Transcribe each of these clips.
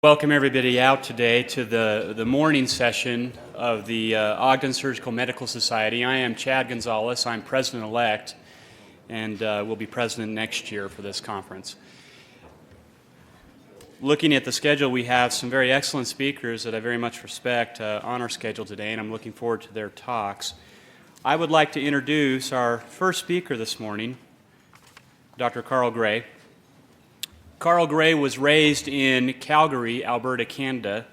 Welcome everybody out today to the morning session of the Ogden Surgical Medical Society. I am Chad Gonzalez. I'm president-elect and will be president next year for this conference. Looking at the schedule, we have some very excellent speakers that I very much respect on our schedule today, and I'm looking forward to their talks. I would like to introduce our first speaker this morning, Dr. Carl Gray. Carl Gray was raised in Calgary, Alberta, Canada,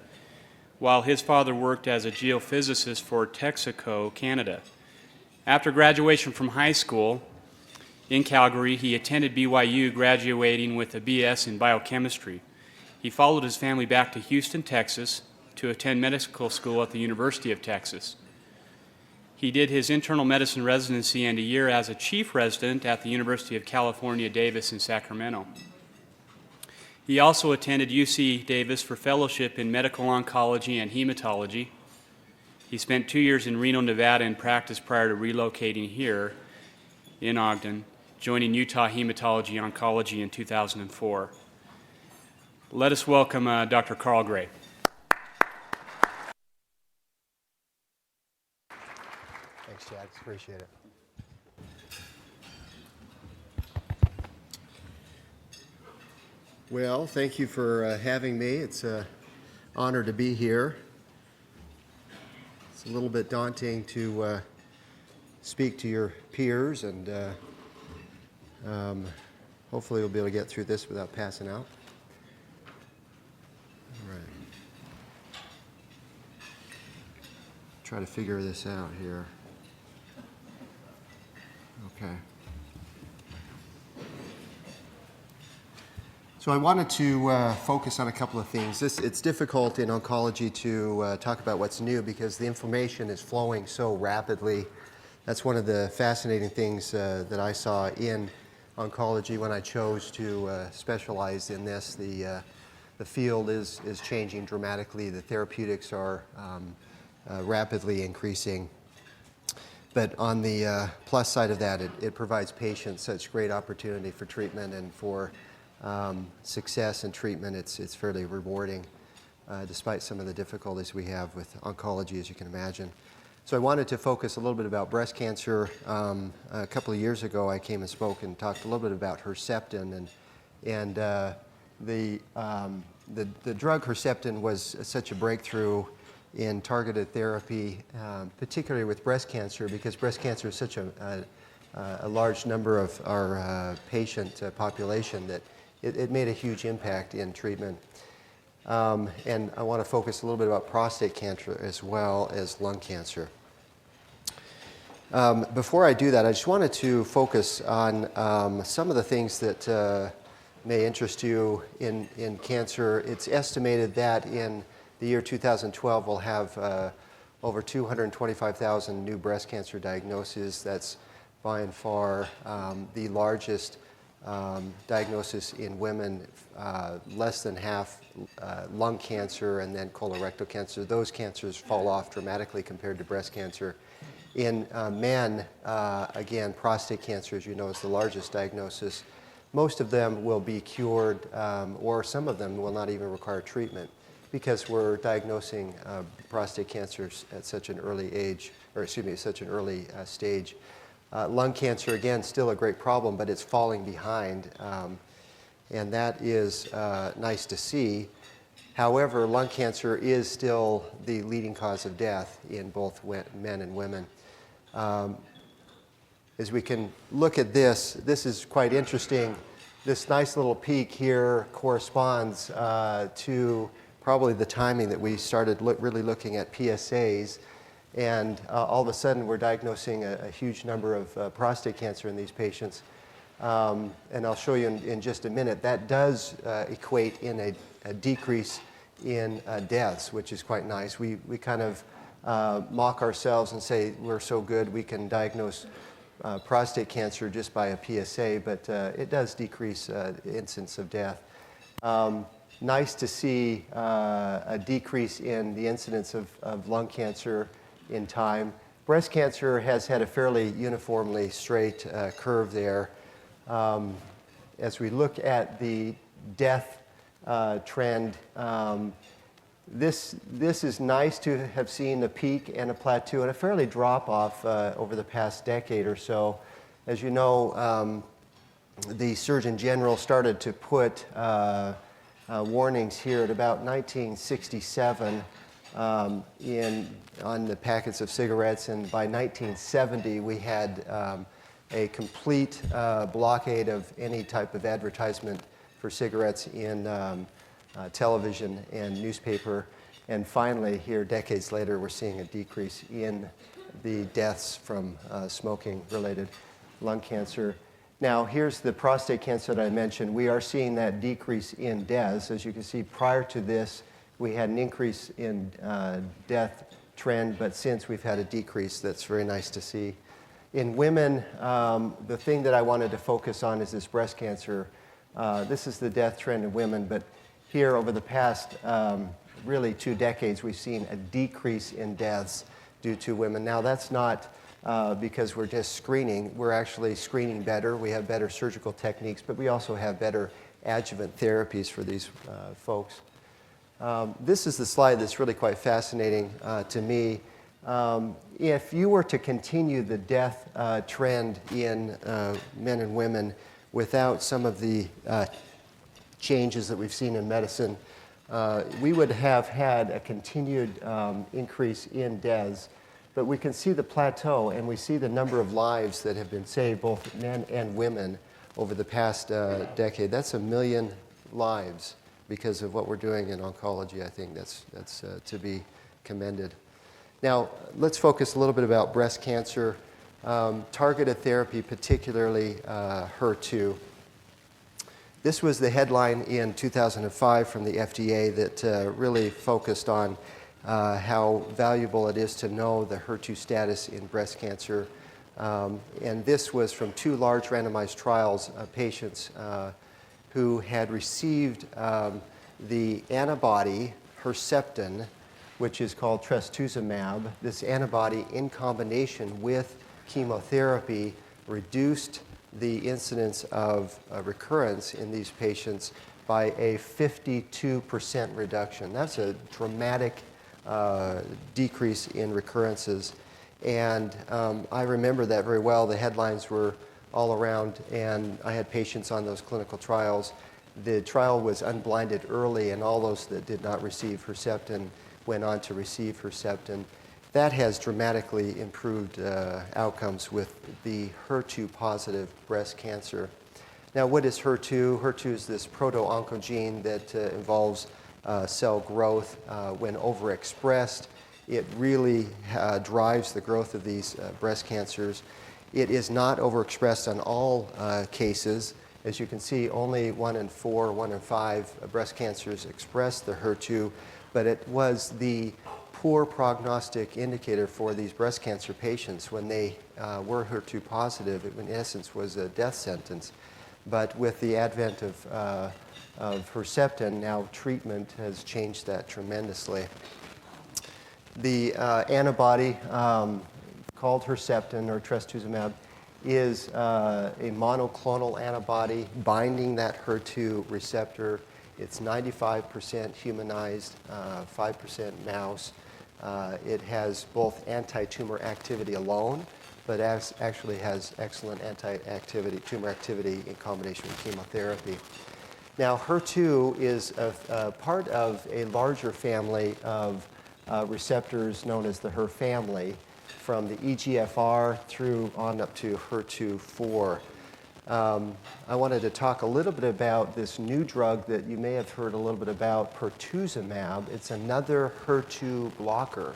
while his father worked as a geophysicist for Texaco, Canada. After graduation from high school in Calgary, he attended BYU, graduating with a BS in biochemistry. He followed his family back to Houston, Texas, to attend medical school at the University of Texas. He did his internal medicine residency and a year as a chief resident at the University of California, Davis in Sacramento. He also attended UC Davis for fellowship in medical oncology and hematology. He spent 2 years in Reno, Nevada in practice prior to relocating here in Ogden, joining Utah Hematology Oncology in 2004. Let us welcome Dr. Carl Gray. Thanks, Chad. Appreciate it. Well, thank you for having me. It's an honor to be here. It's a little bit daunting to speak to your peers, and hopefully we'll be able to get through this without passing out. All right. Try to figure this out here. Okay. So I wanted to focus on a couple of things. It's difficult in oncology to talk about what's new because the information is flowing so rapidly. That's one of the fascinating things that I saw in oncology when I chose to specialize in this. The field is changing dramatically. The therapeutics are rapidly increasing. But on the plus side of that, it provides patients such great opportunity for treatment and for success in treatment. It's fairly rewarding, despite some of the difficulties we have with oncology, as you can imagine. So I wanted to focus a little bit about breast cancer. A couple of years ago, I came and spoke and talked a little bit about Herceptin, and the drug Herceptin was such a breakthrough in targeted therapy, particularly with breast cancer, because breast cancer is such a large number of our patient population that it made a huge impact in treatment. And I want to focus a little bit about prostate cancer as well as lung cancer. Before I do that, I just wanted to focus on some of the things that may interest you in cancer. It's estimated that in the year 2012 we'll have over 225,000 new breast cancer diagnoses. That's by and far the largest diagnosis in women, less than half lung cancer and then colorectal cancer. Those cancers fall off dramatically compared to breast cancer. In men, again, prostate cancer, as you know, is the largest diagnosis. Most of them will be cured, or some of them will not even require treatment because we're diagnosing prostate cancers at such an early age, or excuse me, such an early stage. Lung cancer, again, still a great problem, but it's falling behind, and that is nice to see. However, lung cancer is still the leading cause of death in both men and women. As we can look at this is quite interesting. This nice little peak here corresponds to probably the timing that we started really looking at PSAs. And all of a sudden, we're diagnosing a huge number of prostate cancer in these patients. And I'll show you in just a minute. That does equate in a decrease in deaths, which is quite nice. We kind of mock ourselves and say we're so good we can diagnose prostate cancer just by a PSA, but it does decrease the incidence of death. Nice to see a decrease in the incidence of lung cancer in time. Breast cancer has had a fairly uniformly straight curve there. As we look at the death trend. This is nice to have seen a peak and a plateau and a fairly drop-off over the past decade or so. As you know, the Surgeon General started to put warnings here at about 1967 on the packets of cigarettes, and by 1970 we had a complete blockade of any type of advertisement for cigarettes in television and newspaper. And finally, here, decades later, we're seeing a decrease in the deaths from smoking-related lung cancer. Now, here's the prostate cancer that I mentioned. We are seeing that decrease in deaths. As you can see, prior to this, we had an increase in death trend, but since we've had a decrease, that's very nice to see. In women, the thing that I wanted to focus on is this breast cancer. This is the death trend in women, but here over the past really 2 decades, we've seen a decrease in deaths due to women. Now, that's not because we're just screening. We're actually screening better. We have better surgical techniques, but we also have better adjuvant therapies for these folks. This is the slide that's really quite fascinating to me. If you were to continue the death trend in men and women without some of the changes that we've seen in medicine, we would have had a continued increase in deaths. But we can see the plateau, and we see the number of lives that have been saved, both men and women, over the past decade. That's 1 million lives because of what we're doing in oncology. I think that's to be commended. Now, let's focus a little bit about breast cancer, targeted therapy, particularly HER2. This was the headline in 2005 from the FDA that really focused on how valuable it is to know the HER2 status in breast cancer. And this was from 2 large randomized trials of patients who had received the antibody Herceptin, which is called trastuzumab. This antibody, in combination with chemotherapy, reduced the incidence of recurrence in these patients by a 52% reduction. That's a dramatic decrease in recurrences. And I remember that very well. The headlines were all around, and I had patients on those clinical trials. The trial was unblinded early, and all those that did not receive Herceptin went on to receive Herceptin. That has dramatically improved outcomes with the HER2-positive breast cancer. Now, what is HER2? HER2 is this proto-oncogene that involves cell growth. When overexpressed, it really drives the growth of these breast cancers. It is not overexpressed on all cases. As you can see, only 1 in 4, 1 in 5 breast cancers express the HER2, but it was the poor prognostic indicator for these breast cancer patients. When they were HER2 positive, it in essence was a death sentence. But with the advent of Herceptin, now treatment has changed that tremendously. The antibody called Herceptin or trastuzumab is a monoclonal antibody binding that HER2 receptor. It's 95% humanized, 5% mouse. It has both anti-tumor activity alone, but actually has excellent anti-activity, tumor activity in combination with chemotherapy. Now, HER2 is a part of a larger family of receptors known as the HER family, from the EGFR through on up to HER2/4. I wanted to talk a little bit about this new drug that you may have heard a little bit about, pertuzumab. It's another HER2 blocker,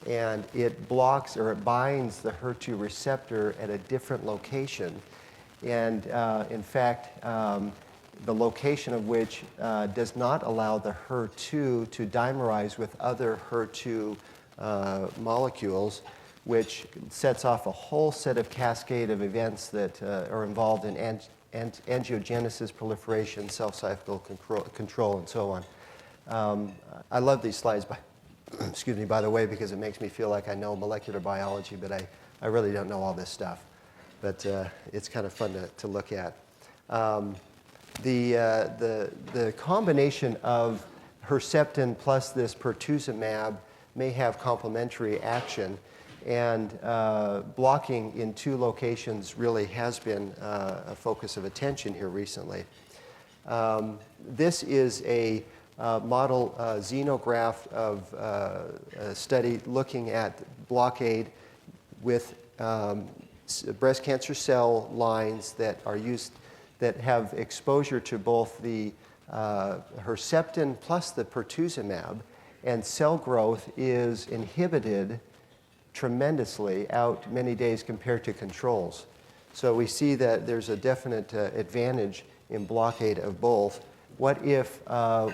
and it blocks or it binds the HER2 receptor at a different location. And in fact, the location of which does not allow the HER2 to dimerize with other HER2 molecules, which sets off a whole set of cascade of events that are involved in angiogenesis, proliferation, self-cycle control, and so on. I love these slides, excuse me, by the way, because it makes me feel like I know molecular biology, but I really don't know all this stuff. But it's kind of fun to look at. The combination of Herceptin plus this pertuzumab may have complementary action, and blocking in 2 locations really has been a focus of attention here recently. This is a model xenograph of a study looking at blockade with breast cancer cell lines that are used that have exposure to both the Herceptin plus the pertuzumab, and cell growth is inhibited tremendously out many days compared to controls. So we see that there's a definite advantage in blockade of both. What if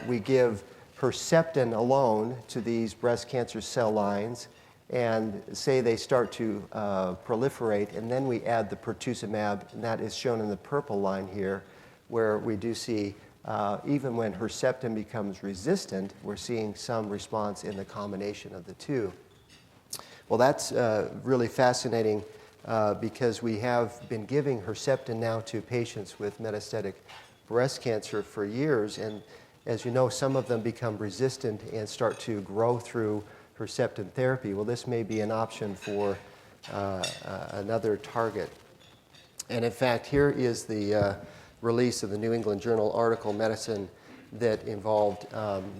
we give Herceptin alone to these breast cancer cell lines and say they start to proliferate, and then we add the pertuzumab, and that is shown in the purple line here, where we do see even when Herceptin becomes resistant, we're seeing some response in the combination of the 2. Well, that's really fascinating because we have been giving Herceptin now to patients with metastatic breast cancer for years, and as you know, some of them become resistant and start to grow through Herceptin therapy. Well, this may be an option for another target. And in fact, here is the release of the New England Journal article, Medicine, that involved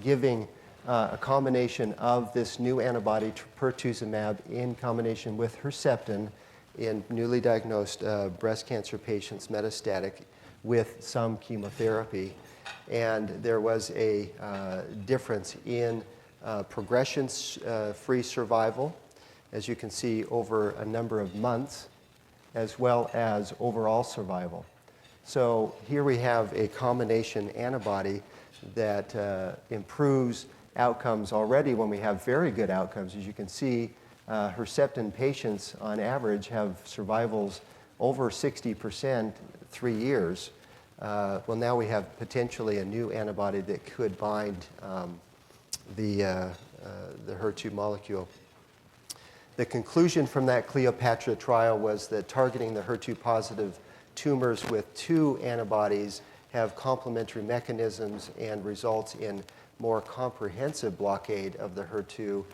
giving a combination of this new antibody, pertuzumab, in combination with Herceptin in newly diagnosed breast cancer patients, metastatic, with some chemotherapy. And there was a difference in progression-free survival, as you can see, over a number of months, as well as overall survival. So here we have a combination antibody that improves outcomes already when we have very good outcomes. As you can see, Herceptin patients on average have survivals over 60%, 3 years. Well, now we have potentially a new antibody that could bind the HER2 molecule. The conclusion from that Cleopatra trial was that targeting the HER2 positive tumors with 2 antibodies have complementary mechanisms and results in more comprehensive blockade of the HER2.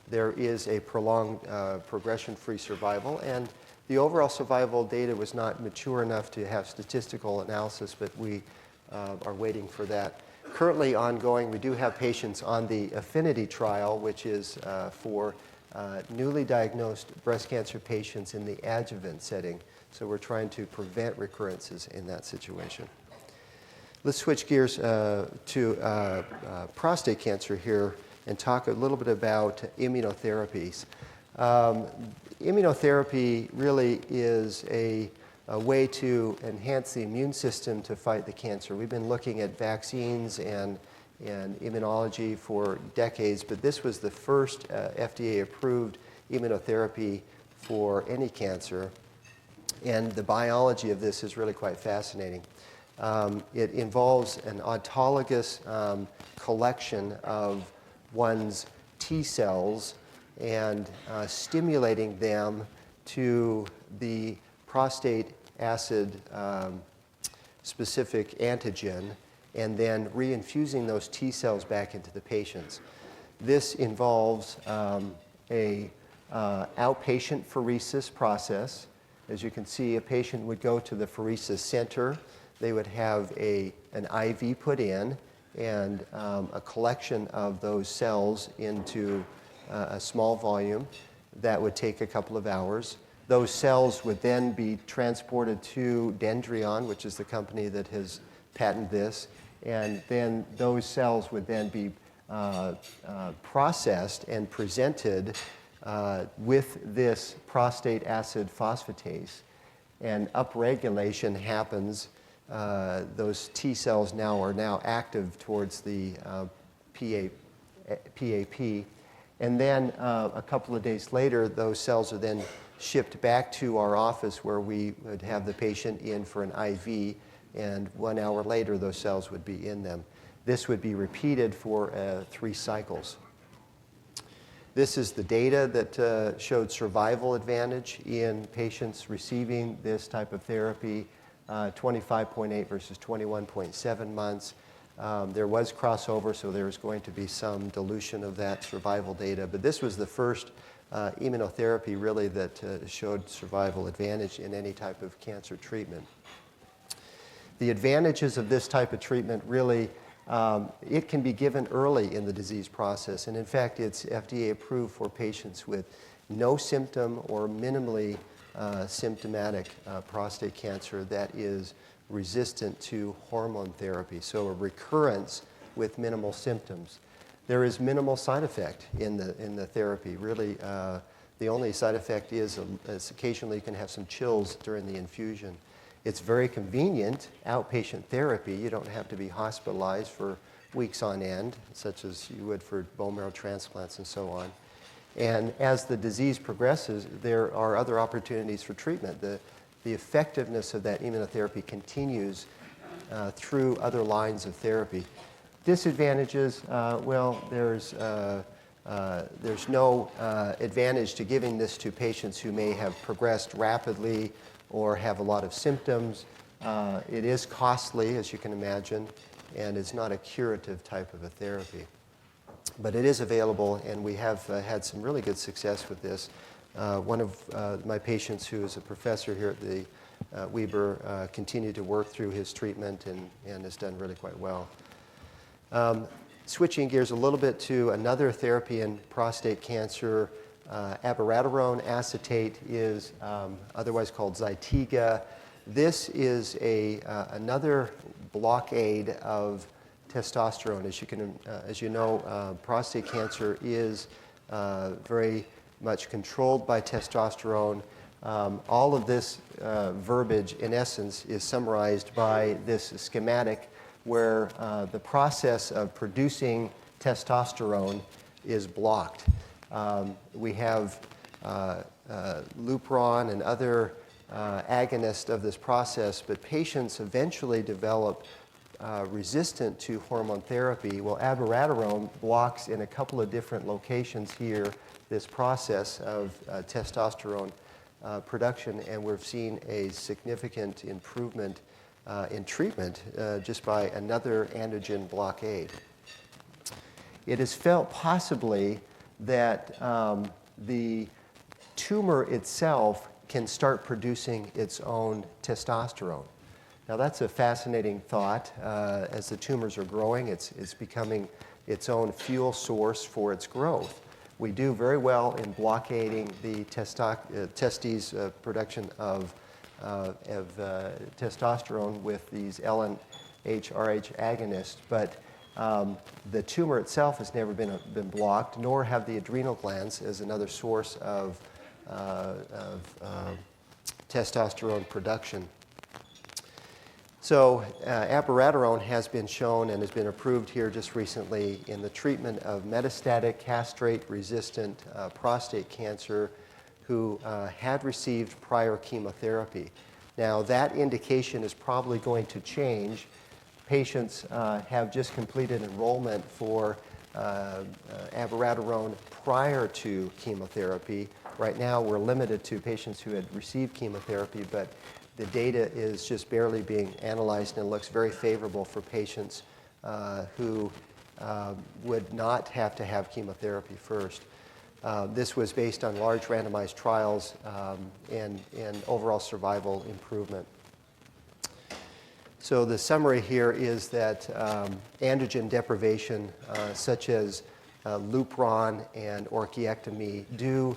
There is a prolonged progression-free survival, and the overall survival data was not mature enough to have statistical analysis, but we are waiting for that. Currently ongoing, we do have patients on the Affinity trial, which is for newly diagnosed breast cancer patients in the adjuvant setting. So we're trying to prevent recurrences in that situation. Let's switch gears to prostate cancer here and talk a little bit about immunotherapies. Immunotherapy really is a way to enhance the immune system to fight the cancer. We've been looking at vaccines and immunology for decades, but this was the first FDA-approved immunotherapy for any cancer. And the biology of this is really quite fascinating. It involves an autologous collection of one's T cells and stimulating them to the prostate acid specific antigen, and then reinfusing those T cells back into the patients. This involves a outpatient pheresis process. As you can see, a patient would go to the pheresis center. They would have an IV put in and a collection of those cells into a small volume. That would take a couple of hours. Those cells would then be transported to Dendreon, which is the company that has patented this, and then those cells would then be processed and presented with this prostate acid phosphatase, and upregulation happens. Those T cells are now active towards the PAP, and then a couple of days later, those cells are then shipped back to our office where we would have the patient in for an IV, and 1 hour later, those cells would be in them. This would be repeated for 3 cycles. This is the data that showed survival advantage in patients receiving this type of therapy. 25.8 versus 21.7 months. There was crossover, so there was going to be some dilution of that survival data, but this was the first immunotherapy really that showed survival advantage in any type of cancer treatment. The advantages of this type of treatment really, it can be given early in the disease process, and in fact it's FDA approved for patients with no symptom or minimally symptomatic prostate cancer that is resistant to hormone therapy, so a recurrence with minimal symptoms. There is minimal side effect in the therapy. Really, the only side effect is occasionally you can have some chills during the infusion. It's very convenient outpatient therapy. You don't have to be hospitalized for weeks on end, such as you would for bone marrow transplants and so on. And as the disease progresses, there are other opportunities for treatment. The effectiveness of that immunotherapy continues through other lines of therapy. Disadvantages, well, there's no advantage to giving this to patients who may have progressed rapidly or have a lot of symptoms. It is costly, as you can imagine, and it's not a curative type of a therapy. But it is available, and we have had some really good success with this. One of my patients, who is a professor here at the Weber, continued to work through his treatment and has done really quite well. Switching gears a little bit to another therapy in prostate cancer, abiraterone acetate is otherwise called Zytiga. This is another blockade of testosterone. As you know, prostate cancer is very much controlled by testosterone. All of this verbiage, in essence, is summarized by this schematic where the process of producing testosterone is blocked. We have Lupron and other agonists of this process, but patients eventually develop resistant to hormone therapy. Well, abiraterone blocks in a couple of different locations here this process of testosterone production, and we've seen a significant improvement in treatment just by another androgen blockade. It is felt possibly that the tumor itself can start producing its own testosterone. Now that's a fascinating thought. As the tumors are growing, it's becoming its own fuel source for its growth. We do very well in blockading the testes production of testosterone with these LNH-RH agonists, but the tumor itself has never been blocked, nor have the adrenal glands as another source of testosterone production. So abiraterone has been shown and has been approved here just recently in the treatment of metastatic castrate-resistant prostate cancer who had received prior chemotherapy. Now that indication is probably going to change. Patients have just completed enrollment for abiraterone prior to chemotherapy. Right now we're limited to patients who had received chemotherapy, but the data is just barely being analyzed and looks very favorable for patients who would not have to have chemotherapy first. This was based on large randomized trials and overall survival improvement. So the summary here is that androgen deprivation, such as Lupron and orchiectomy, do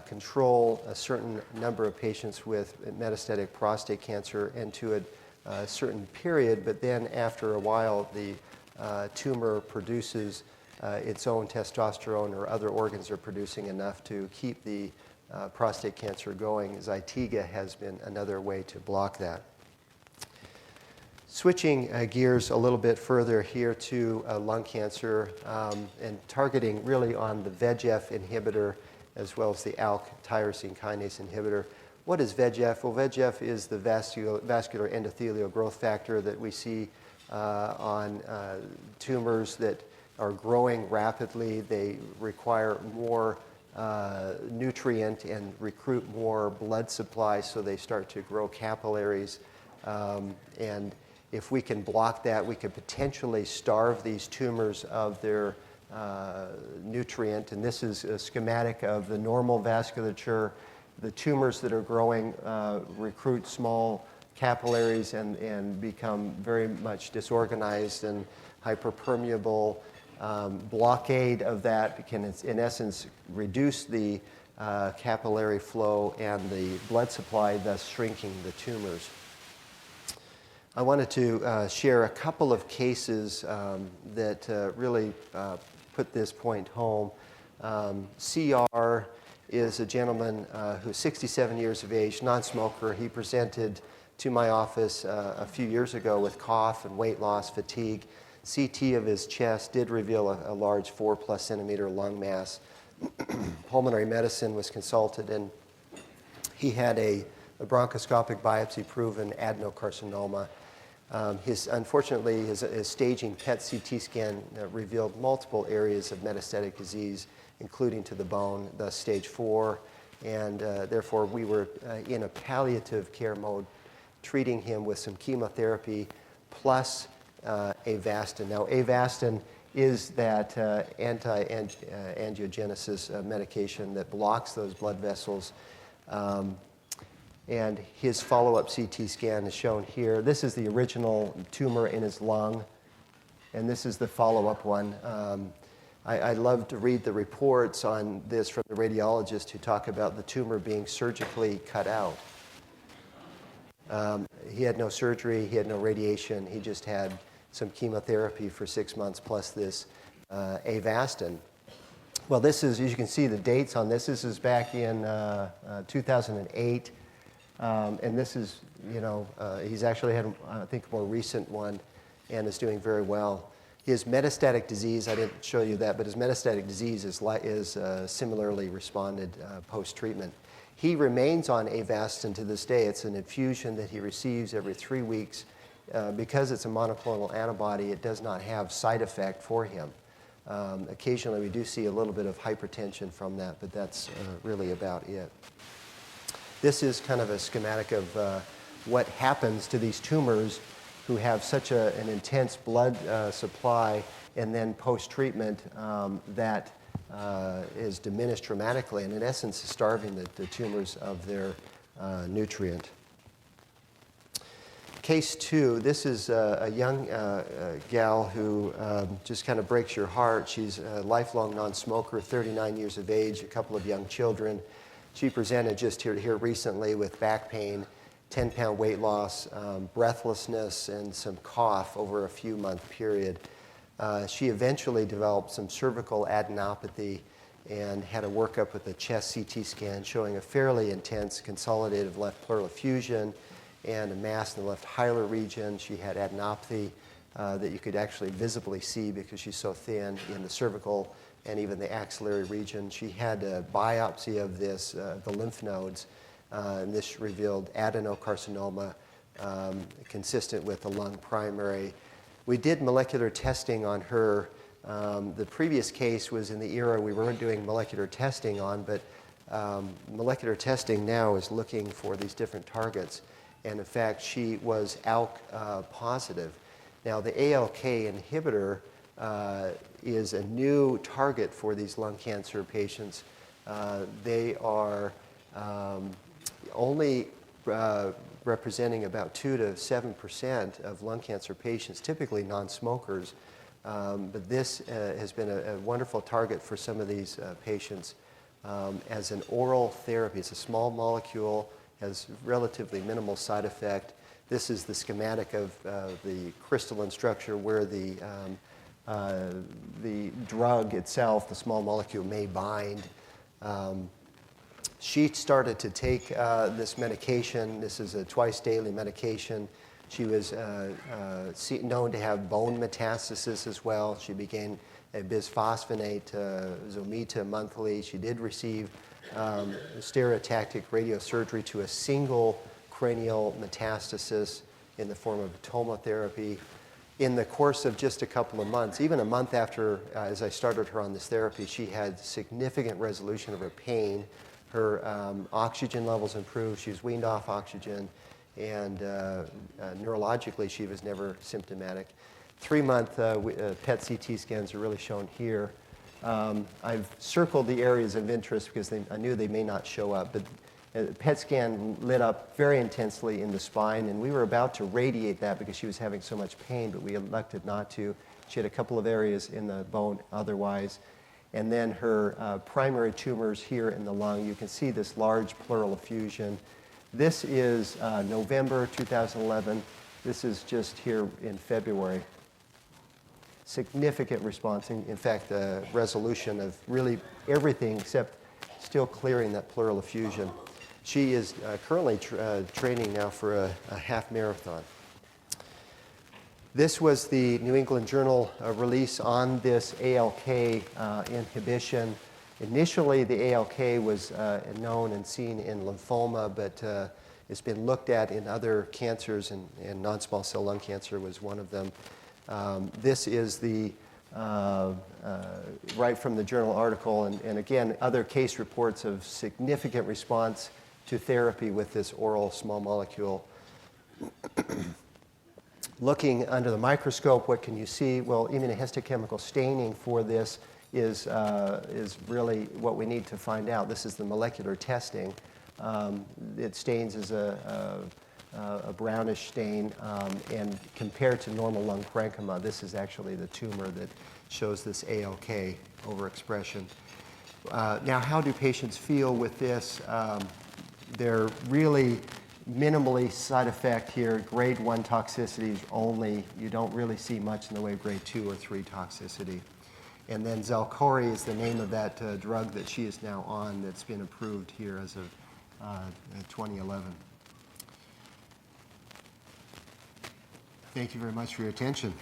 control a certain number of patients with metastatic prostate cancer and to a certain period, but then after a while the tumor produces its own testosterone, or other organs are producing enough to keep the prostate cancer going. Zytiga has been another way to block that. Switching gears a little bit further here to lung cancer and targeting really on the VEGF inhibitor as well as the ALK tyrosine kinase inhibitor. What is VEGF? Well, VEGF is the vascular endothelial growth factor that we see on tumors that are growing rapidly. They require more nutrient and recruit more blood supply, so they start to grow capillaries. And if we can block that, we could potentially starve these tumors of their nutrient. And this is a schematic of the normal vasculature. The tumors that are growing recruit small capillaries and become very much disorganized and hyperpermeable. Blockade of that can, in essence, reduce the capillary flow and the blood supply, thus shrinking the tumors. I wanted to share a couple of cases that really put this point home. CR is a gentleman who's 67 years of age, non-smoker. He presented to my office a few years ago with cough and weight loss, fatigue. CT of his chest did reveal a large 4+ centimeter lung mass. Pulmonary medicine was consulted, and he had a bronchoscopic biopsy-proven adenocarcinoma. Unfortunately, his staging PET CT scan revealed multiple areas of metastatic disease, including to the bone, thus stage 4, and therefore we were in a palliative care mode, treating him with some chemotherapy plus Avastin. Now, Avastin is that anti-angiogenesis medication that blocks those blood vessels. And his follow-up CT scan is shown here. This is the original tumor in his lung, and this is the follow-up one. I love to read the reports on this from the radiologist who talk about the tumor being surgically cut out. He had no surgery, he had no radiation, he just had some chemotherapy for 6 months plus this Avastin. Well, this is, as you can see, the dates on this. This is back in 2008. And this is, he's actually had, I think, a more recent one and is doing very well. His metastatic disease, I didn't show you that, but his metastatic disease is similarly responded post-treatment. He remains on Avastin to this day. It's an infusion that he receives every 3 weeks. Because it's a monoclonal antibody, it does not have side effect for him. Occasionally, we do see a little bit of hypertension from that, but that's really about it. This is kind of a schematic of what happens to these tumors who have such an intense blood supply, and then post-treatment that is diminished dramatically, and in essence is starving the tumors of their nutrient. Case 2, this is a young gal who just kind of breaks your heart. She's a lifelong non-smoker, 39 years of age, a couple of young children. She presented just here recently with back pain, 10-pound weight loss, breathlessness, and some cough over a few-month period. She eventually developed some cervical adenopathy and had a workup with a chest CT scan showing a fairly intense consolidative left pleural effusion and a mass in the left hilar region. She had adenopathy that you could actually visibly see because she's so thin in the cervical and even the axillary region. She had a biopsy of this, the lymph nodes, and this revealed adenocarcinoma consistent with the lung primary. We did molecular testing on her. The previous case was in the era we weren't doing molecular testing on, but molecular testing now is looking for these different targets. And in fact, she was ALK positive. Now, the ALK inhibitor is a new target for these lung cancer patients. They are only representing about 2 to 7% of lung cancer patients, typically non-smokers. But this has been a wonderful target for some of these patients as an oral therapy. It's a small molecule, has relatively minimal side effect. This is the schematic of the crystalline structure where the drug itself, the small molecule, may bind. She started to take this medication. This is a twice-daily medication. She was known to have bone metastasis as well. She began a bisphosphonate Zometa monthly. She did receive stereotactic radiosurgery to a single cranial metastasis in the form of tomotherapy. In the course of just a couple of months, even a month after as I started her on this therapy, she had significant resolution of her pain. Her oxygen levels improved. She was weaned off oxygen, and neurologically she was never symptomatic. 3-month PET CT scans are really shown here. I've circled the areas of interest because I knew they may not show up, but PET scan lit up very intensely in the spine, and we were about to radiate that because she was having so much pain, but we elected not to. She had a couple of areas in the bone otherwise. And then her primary tumors here in the lung, you can see this large pleural effusion. This is November 2011. This is just here in February. Significant response, in fact, the resolution of really everything except still clearing that pleural effusion. She is currently training now for a half marathon. This was the New England Journal release on this ALK inhibition. Initially, the ALK was known and seen in lymphoma, but it's been looked at in other cancers, and non-small cell lung cancer was one of them. This is the right from the journal article, and again, other case reports of significant response to therapy with this oral small molecule. Looking under the microscope, what can you see? Well, immunohistochemical staining for this is really what we need to find out. This is the molecular testing. It stains as a brownish stain, and compared to normal lung parenchyma, this is actually the tumor that shows this ALK overexpression. Now, how do patients feel with this? They're really minimally side effect here, grade 1 toxicities only. You don't really see much in the way of grade 2 or 3 toxicity. And then Xalkori is the name of that drug that she is now on that's been approved here as of 2011. Thank you very much for your attention.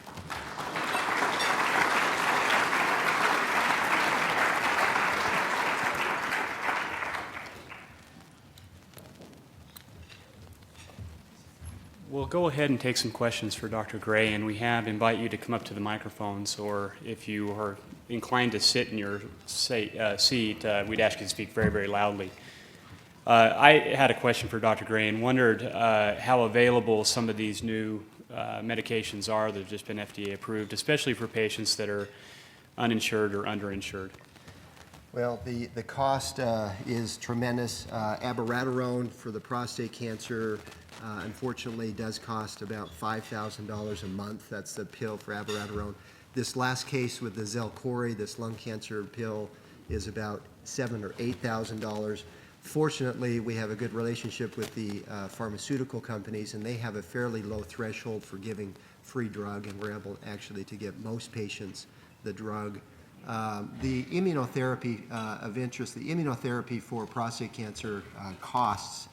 We'll go ahead and take some questions for Dr. Gray, and we invite you to come up to the microphones, or if you are inclined to sit in your seat, we'd ask you to speak very, very loudly. I had a question for Dr. Gray and wondered how available some of these new medications are that have just been FDA approved, especially for patients that are uninsured or underinsured. Well, the cost is tremendous. Abiraterone for the prostate cancer, unfortunately, does cost about $5,000 a month. That's the pill for abiraterone. This last case with the Xalkori, this lung cancer pill, is about $7,000 or $8,000. Fortunately, we have a good relationship with the pharmaceutical companies, and they have a fairly low threshold for giving free drug, and we're able actually to get most patients the drug. The immunotherapy of interest, the immunotherapy for prostate cancer costs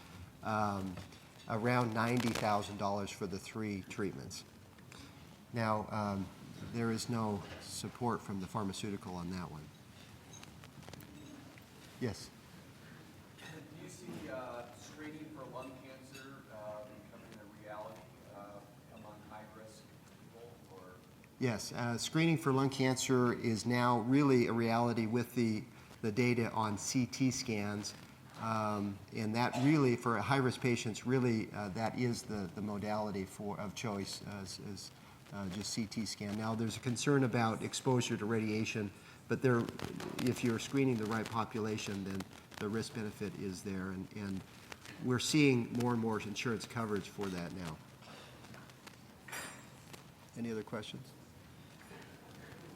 around $90,000 for the 3 treatments. Now, there is no support from the pharmaceutical on that one. Yes? Do you see screening for lung cancer becoming a reality among high-risk people? Or? Yes, screening for lung cancer is now really a reality with the data on CT scans. And that really, for high-risk patients, really that is the modality of choice is just CT scan. Now, there's a concern about exposure to radiation, but if you're screening the right population, then the risk-benefit is there. And we're seeing more and more insurance coverage for that now. Any other questions?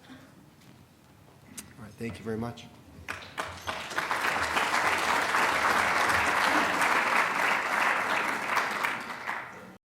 All right, thank you very much.